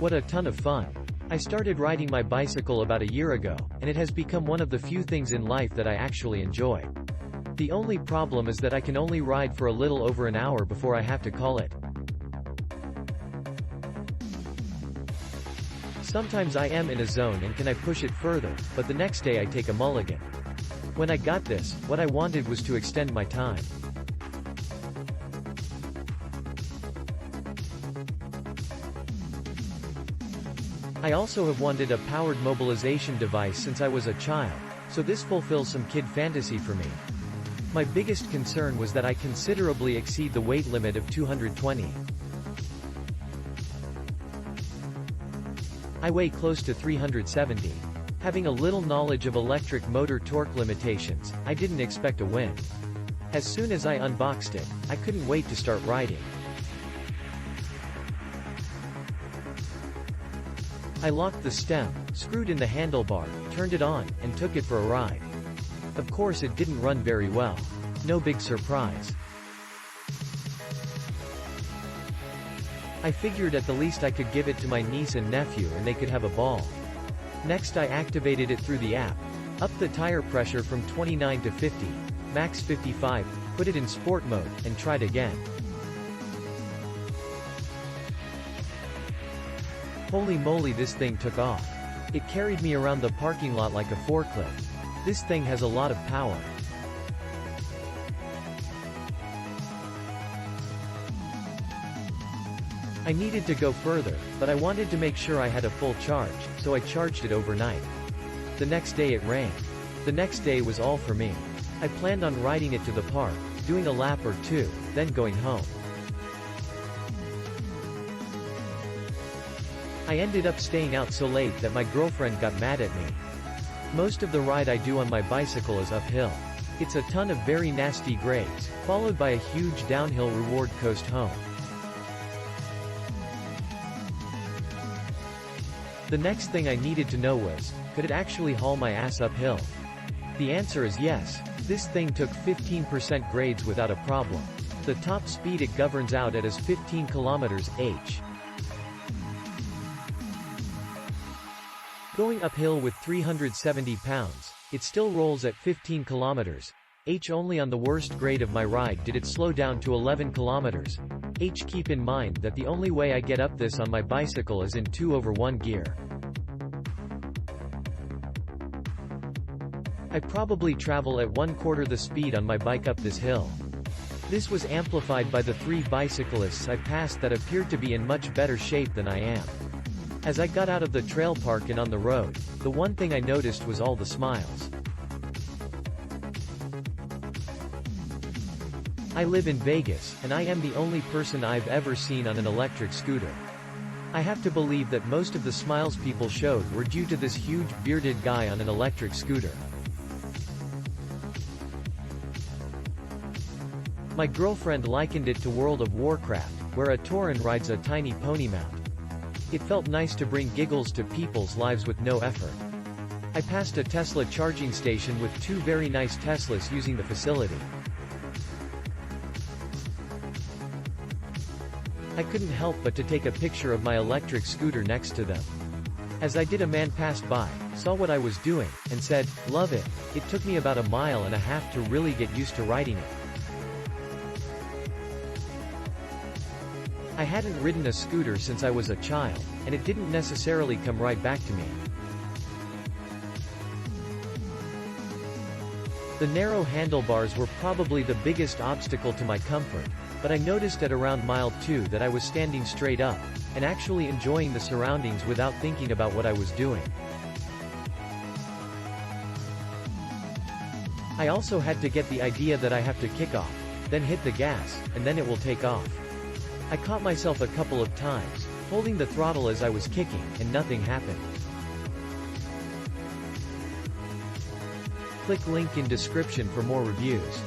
What a ton of fun. I started riding my bicycle about a year ago, and it has become one of the few things in life that I actually enjoy. The only problem is that I can only ride for a little over an hour before I have to call it. Sometimes I am in a zone and can I push it further, but the next day I take a mulligan. When I got this, what I wanted was to extend my time. I also have wanted a powered mobilization device since I was a child, so this fulfills some kid fantasy for me. My biggest concern was that I considerably exceed the weight limit of 220. I weigh close to 370. Having a little knowledge of electric motor torque limitations, I didn't expect a win. As soon as I unboxed it, I couldn't wait to start riding. I locked the stem, screwed in the handlebar, turned it on, and took it for a ride. Of course it didn't run very well. No big surprise. I figured at the least I could give it to my niece and nephew and they could have a ball. Next I activated it through the app. Up the tire pressure from 29 to 50, max 55, put it in sport mode, and tried again. Holy moly, this thing took off. It carried me around the parking lot like a forklift. This thing has a lot of power. I needed to go further, but I wanted to make sure I had a full charge, so I charged it overnight. The next day it rang. The next day was all for me. I planned on riding it to the park, doing a lap or two, then going home. I ended up staying out so late that my girlfriend got mad at me. Most of the ride I do on my bicycle is uphill. It's a ton of very nasty grades, followed by a huge downhill reward coast home. The next thing I needed to know was, could it actually haul my ass uphill? The answer is yes. This thing took 15% grades without a problem. The top speed it governs out at is 15 km/h. Going uphill with 370 pounds, it still rolls at 15 km/h. Only on the worst grade of my ride did it slow down to 11 km/h. Keep in mind that the only way I get up this on my bicycle is in 2/1 gear. I probably travel at 1/4 the speed on my bike up this hill. This was amplified by the 3 bicyclists I passed that appeared to be in much better shape than I am. As I got out of the trail park and on the road, the one thing I noticed was all the smiles. I live in Vegas, and I am the only person I've ever seen on an electric scooter. I have to believe that most of the smiles people showed were due to this huge, bearded guy on an electric scooter. My girlfriend likened it to World of Warcraft, where a Tauren rides a tiny pony mount. It felt nice to bring giggles to people's lives with no effort. I passed a Tesla charging station with 2 very nice Teslas using the facility. I couldn't help but to take a picture of my electric scooter next to them. As I did, a man passed by, saw what I was doing, and said, "Love it." It took me about 1.5 miles to really get used to riding it. I hadn't ridden a scooter since I was a child, and it didn't necessarily come right back to me. The narrow handlebars were probably the biggest obstacle to my comfort, but I noticed at around mile 2 that I was standing straight up, and actually enjoying the surroundings without thinking about what I was doing. I also had to get the idea that I have to kick off, then hit the gas, and then it will take off. I caught myself a couple of times, holding the throttle as I was kicking, and nothing happened. Click link in description for more reviews.